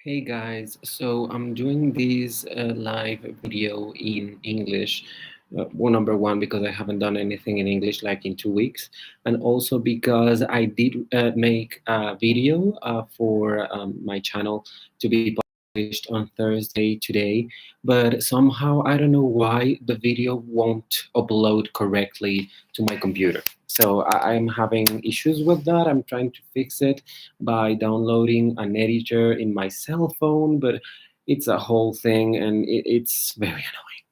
Hey guys, so I'm doing this live video in English. Well, number one, because I haven't done anything in English like in 2 weeks, and also because I did make a video for my channel to be published on Thursday today, but somehow I don't know why the video won't upload correctly to my computer. So I'm having issues with that. I'm trying to fix it by downloading an editor in my cell phone, but it's a whole thing and it's very annoying.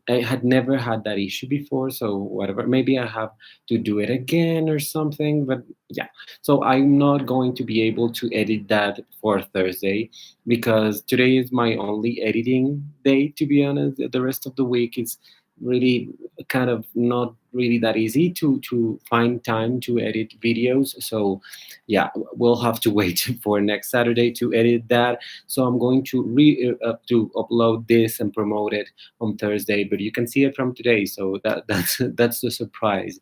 I had never had that issue before, so whatever. Maybe I have to do it again or something, but yeah. So I'm not going to be able to edit that for Thursday because today is my only editing day, to be honest. The rest of the week is really kind of not really that easy to find time to edit videos. So yeah, we'll have to wait for next Saturday to edit that. So I'm going to upload this and promote it on Thursday, but you can see it from today. So that's the surprise.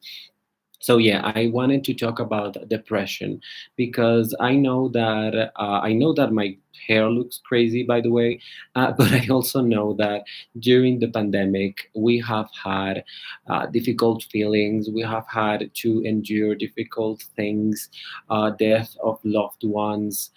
So yeah, I wanted to talk about depression because I know that my hair looks crazy, by the way, but I also know that during the pandemic we have had difficult feelings. We have had to endure difficult things, death of loved ones.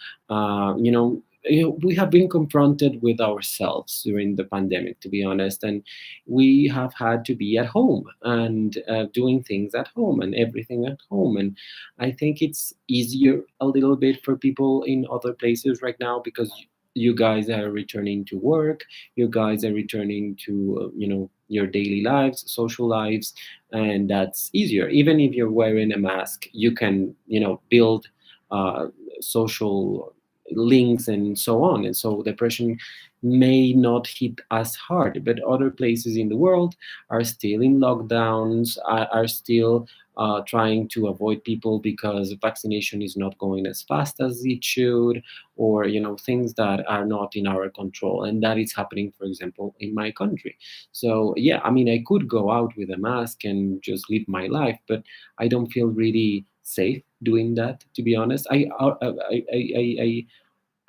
We have been confronted with ourselves during the pandemic, to be honest, and we have had to be at home and doing things at home and everything at home. And I think it's easier a little bit for people in other places right now because you guys are returning to work, you guys are returning to your daily lives, social lives, and that's easier. Even if you're wearing a mask, you can build uh, social links and so on. And so depression may not hit as hard, but other places in the world are still in lockdowns, are still trying to avoid people because vaccination is not going as fast as it should, or things that are not in our control, and that is happening, for example, in my country. So yeah, I mean, I could go out with a mask and just live my life, but I don't feel really safe doing that, to be honest. I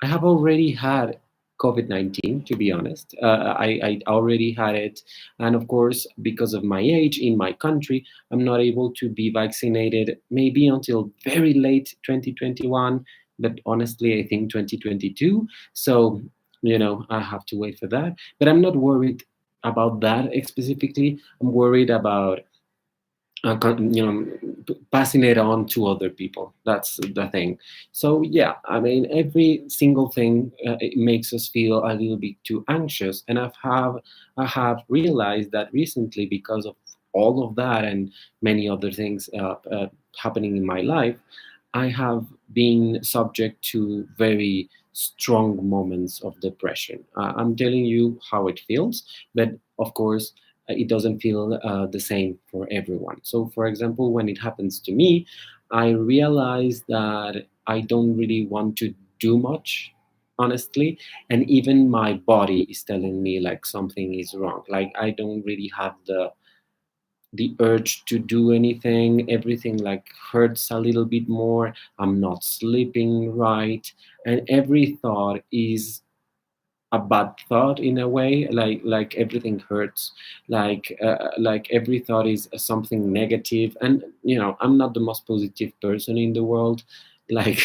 have already had COVID-19, to be honest. I already had it. And of course, because of my age in my country, I'm not able to be vaccinated maybe until very late 2021. But honestly, I think 2022. So, I have to wait for that. But I'm not worried about that specifically. I'm worried about passing it on to other people. That's the thing. So yeah, I mean, every single thing it makes us feel a little bit too anxious, and I have realized that recently, because of all of that and many other things happening in my life, I have been subject to very strong moments of depression. I'm telling you how it feels, but of course, it doesn't feel the same for everyone. So, for example, when it happens to me, I realize that I don't really want to do much, honestly, and even my body is telling me like something is wrong. Like I don't really have the urge to do anything. Everything like hurts a little bit more. I'm not sleeping right, and every thought is a bad thought in a way. Like everything hurts. Like every thought is something negative, and I'm not the most positive person in the world. Like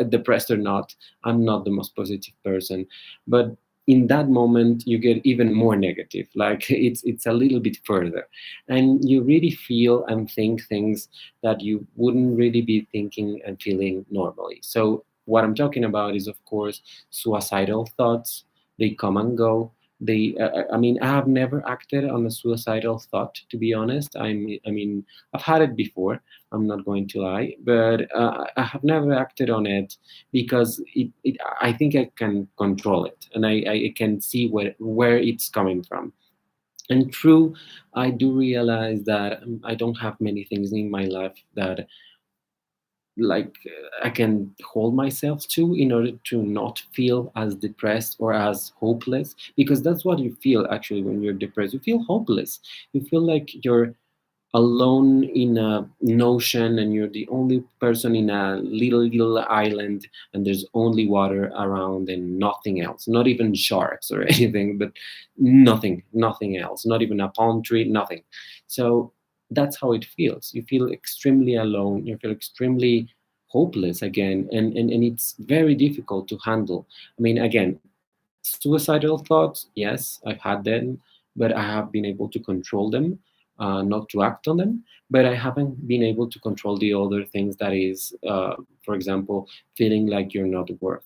depressed or not, I'm not the most positive person, but in that moment you get even more negative. Like it's a little bit further, and you really feel and think things that you wouldn't really be thinking and feeling normally. So what I'm talking about is, of course, suicidal thoughts. They come and go. I mean, I have never acted on a suicidal thought, to be honest. I mean, I've had it before. I'm not going to lie, but I have never acted on it because I think I can control it, and I can see where it's coming from. And true, I do realize that I don't have many things in my life that I can hold myself to in order to not feel as depressed or as hopeless, because that's what you feel actually when you're depressed. You feel hopeless. You feel like alone in an ocean, and you're the only person in a little island, and there's only water around and nothing else, not even sharks or anything, but nothing else, not even a palm tree, nothing. So that's how it feels. You feel extremely alone, you feel extremely hopeless again, and it's very difficult to handle. I mean, again, suicidal thoughts, yes, I've had them, but I have been able to control them, not to act on them. But I haven't been able to control the other things, that is, for example, feeling like you're not worth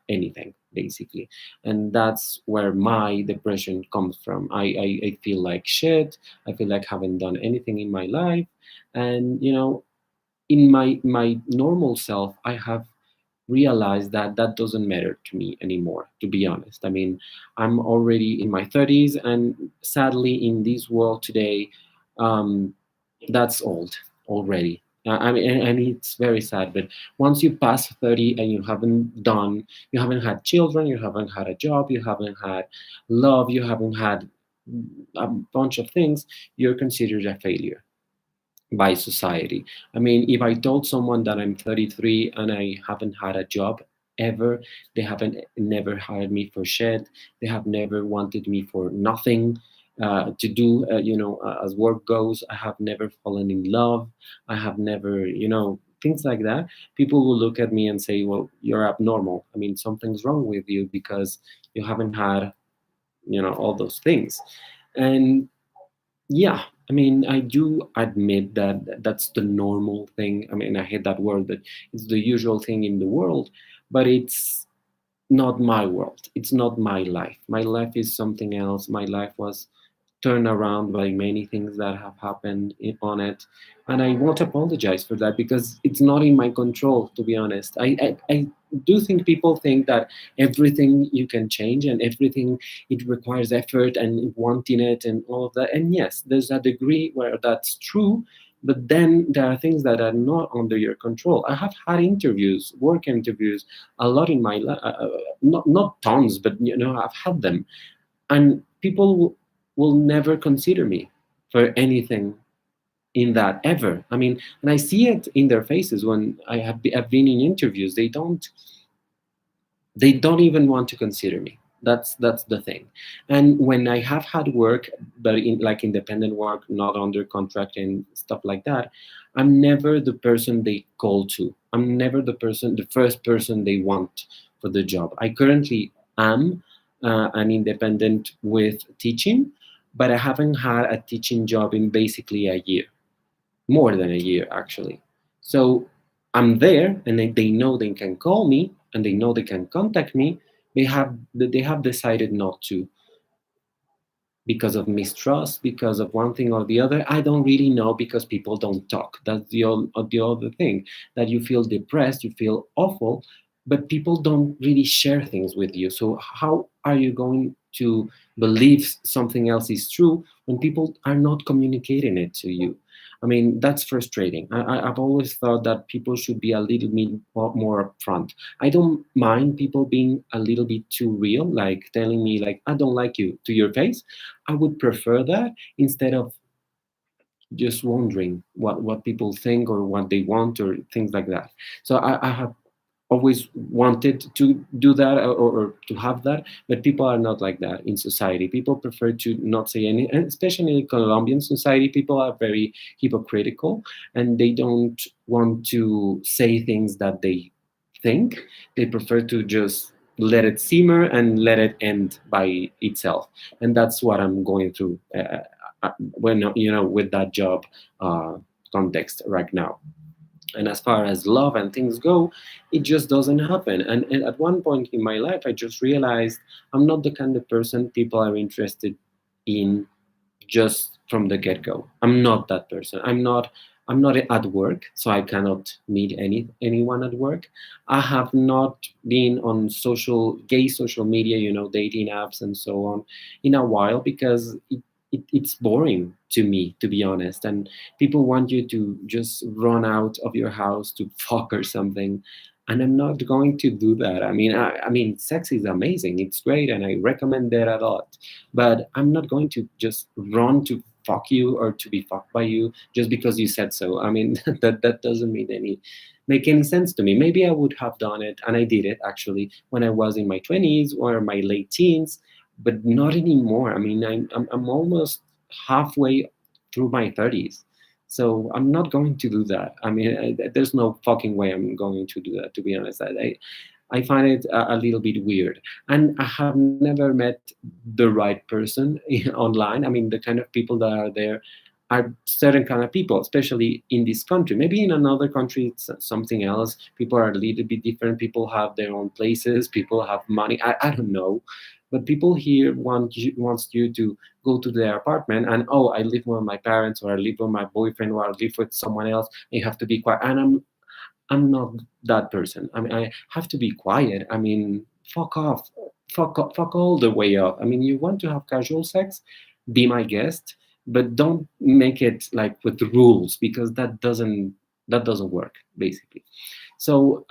anything, basically. And that's where my depression comes from. I feel like shit. I feel like I haven't done anything in my life. And, in my normal self, I have realize that that doesn't matter to me anymore, to be honest. I mean, I'm already in my 30s, and sadly, in this world today, um, that's old already. I mean, and it's very sad, but once you pass 30 and you haven't had children, you haven't had a job, you haven't had love, you haven't had a bunch of things, you're considered a failure by society. I mean, if I told someone that I'm 33 and I haven't had a job ever, they haven't never hired me for shit, they have never wanted me for nothing to do, as work goes, I have never fallen in love, I have never, things like that. People will look at me and say, well, you're abnormal. I mean, something's wrong with you because you haven't had, all those things. And yeah, I mean, I do admit that that's the normal thing. I mean, I hate that word, but it's the usual thing in the world, but it's not my world. It's not my life. My life is something else. My life was turned around by many things that have happened on it. And I won't apologize for that because it's not in my control, to be honest. I do think people think that everything you can change and everything, it requires effort and wanting it and all of that. And yes, there's a degree where that's true, but then there are things that are not under your control. I have had interviews, work interviews, a lot in my life, not tons, but I've had them, and people will never consider me for anything in that ever. I mean, and I see it in their faces when I've been in interviews. They don't even want to consider me. That's the thing. And when I have had work, but in like independent work, not under contract and stuff like that, I'm never the person they call to. I'm never the first person they want for the job. I currently am an independent with teaching, but I haven't had a teaching job in basically a year, more than a year actually. So I'm there, and they know they can call me, and they know they can contact me. They have decided not to, because of mistrust, because of one thing or the other. I don't really know, because people don't talk. That's the other thing, that you feel depressed, you feel awful, but people don't really share things with you. So how are you going to believe something else is true when people are not communicating it to you? I mean, that's frustrating. I've always thought that people should be a little bit more upfront. I don't mind people being a little bit too real, like telling me like, I don't like you to your face. I would prefer that instead of just wondering what people think or what they want or things like that. So I have always wanted to do that, or to have that, but people are not like that in society. People prefer to not say any, and especially in Colombian society, people are very hypocritical, and they don't want to say things that they think. They prefer to just let it simmer and let it end by itself. And that's what I'm going through, when with that job context right now. And as far as love and things go, it just doesn't happen. And at one point in my life, I just realized I'm not the kind of person people are interested in just from the get-go. I'm not that person. I'm not at work, so I cannot meet anyone at work. I have not been on gay social media, dating apps and so on, in a while, because it's boring to me, to be honest. And people want you to just run out of your house to fuck or something, and I'm not going to do that. I mean, sex is amazing, it's great, and I recommend that a lot, but I'm not going to just run to fuck you or to be fucked by you just because you said so. I mean, that doesn't make any sense to me. Maybe I would have done it, and I did it actually when I was in my 20s or my late teens, but not anymore. I mean, I'm almost halfway through my 30s. So I'm not going to do that. I mean, there's no fucking way I'm going to do that, to be honest. I find it a little bit weird. And I have never met the right person online. I mean, the kind of people that are there are certain kind of people, especially in this country. Maybe in another country, it's something else. People are a little bit different. People have their own places. People have money. I don't know. But people here wants you to go to their apartment and, oh, I live with my parents, or I live with my boyfriend, or I live with someone else. And you have to be quiet. And I'm not that person. I mean, I have to be quiet. I mean, fuck off, fuck all the way off. I mean, you want to have casual sex, be my guest, but don't make it like with rules, because that doesn't work basically. So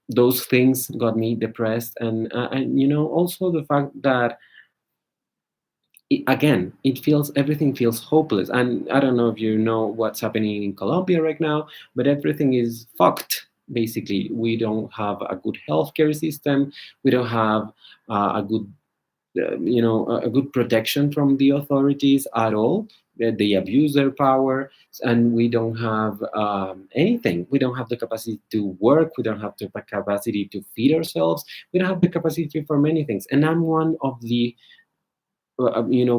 those things got me depressed, and also the fact that again, everything feels hopeless. And I don't know if you know what's happening in Colombia right now, but everything is fucked. Basically, we don't have a good healthcare system. We don't have a good a good protection from the authorities at all. They abuse their power, and we don't have anything. We don't have the capacity to work. We don't have the capacity to feed ourselves. We don't have the capacity for many things. And I'm one of the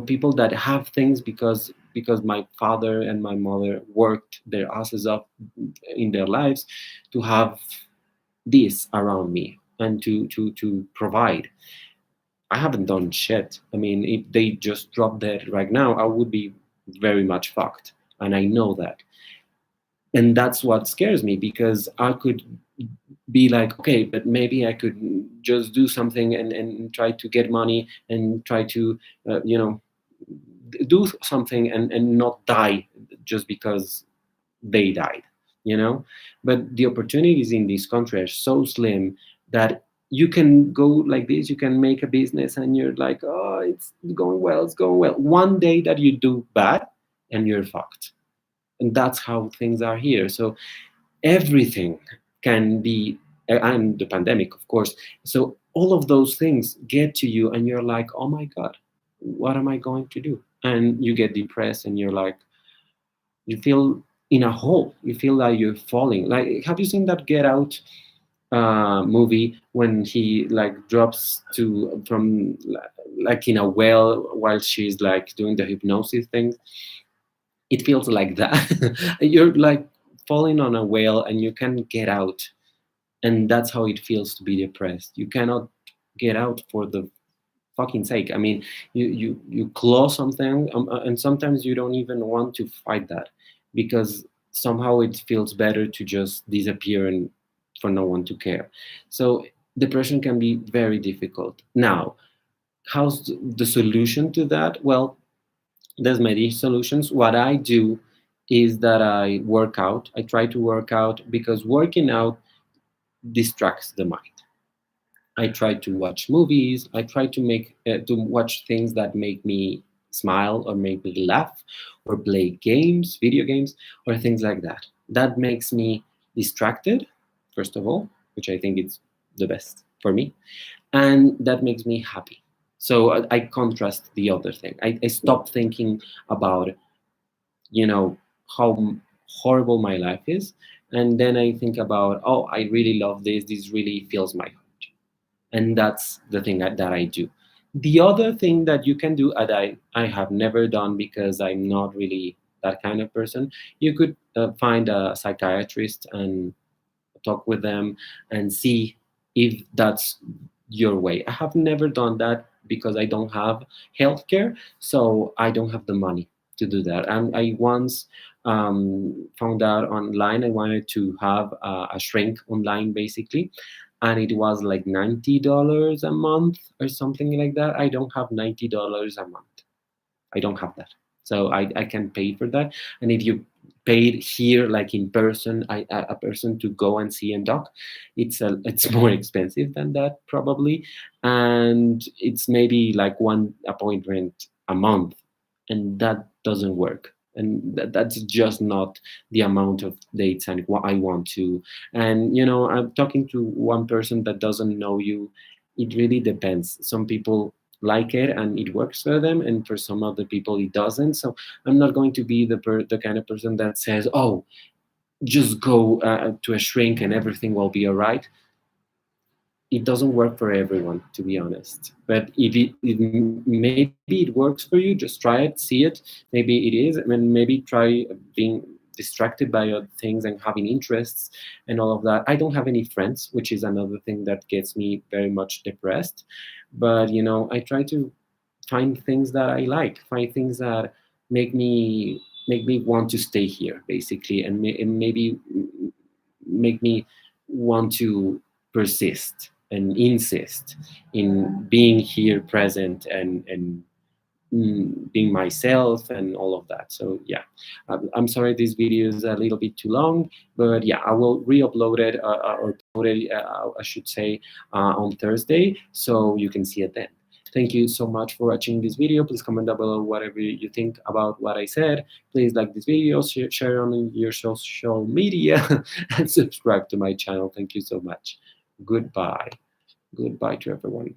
people that have things because my father and my mother worked their asses up in their lives to have this around me and to provide. I haven't done shit. I mean, if they just dropped dead right now, I would be very much fucked, and I know that. And that's what scares me, because I could be like, okay, but maybe I could just do something and try to get money and try to do something and not die just because they died, but the opportunities in this country are so slim that you can go like this. You can make a business and you're like, oh, it's going well, it's going well. One day that you do bad and you're fucked. And that's how things are here. So everything can be, and the pandemic, of course. So all of those things get to you, and you're like, oh my God, what am I going to do? And you get depressed, and you're like, you feel in a hole. You feel like you're falling. Like, have you seen that Get Out movie when he like drops to from like in a well while she's like doing the hypnosis thing? It feels like that. You're like falling on a whale and you can't get out, and that's how it feels to be depressed. You cannot get out for the fucking sake. I mean, you claw something, and sometimes you don't even want to fight that, because somehow it feels better to just disappear and for no one to care. So depression can be very difficult. Now, how's the solution to that? Well, there's many solutions. What I do is that I work out. I try to work out, because working out distracts the mind. I try to watch movies. I try to watch things that make me smile or make me laugh, or play games, video games, or things like that. That makes me distracted, first of all, which I think is the best for me, and that makes me happy. So I contrast the other thing. I stop thinking about how horrible my life is, and then I think about, oh, I really love this. This really fills my heart, and that's the thing that I do. The other thing that you can do, and I have never done because I'm not really that kind of person, you could find a psychiatrist and talk with them and see if that's your way. I have never done that because I don't have healthcare, so I don't have the money to do that. And I once found out online I wanted to have a shrink online, basically, and it was like $90 a month or something like that. I don't have $90 a month. I don't have that. So I can pay for that. And if you paid here, like in person, a person to go and see and doc, it's more expensive than that probably, and it's maybe like one appointment a month. and that doesn't work. And that's just not the amount of dates and what I want to. And I'm talking to one person that doesn't know you. It really depends. Some people like it and it works for them, and for some other people it doesn't. So I'm not going to be the kind of person that says, oh, just go to a shrink and everything will be all right. It doesn't work for everyone, to be honest. But if maybe it works for you, just try it, see it. Maybe it is. I mean, maybe try being distracted by other things and having interests and all of that. I don't have any friends, which is another thing that gets me very much depressed. But I try to find things that I like, find things that make me want to stay here, basically, and maybe make me want to persist and insist in being here present and being myself and all of that. So yeah, I'm sorry this video is a little bit too long, but yeah, I will re-upload it or upload it, I should say, on Thursday, so you can see it then. Thank you so much for watching this video. Please comment down below whatever you think about what I said. Please like this video, share on your social media, and subscribe to my channel. Thank you so much. Goodbye. Goodbye to everyone.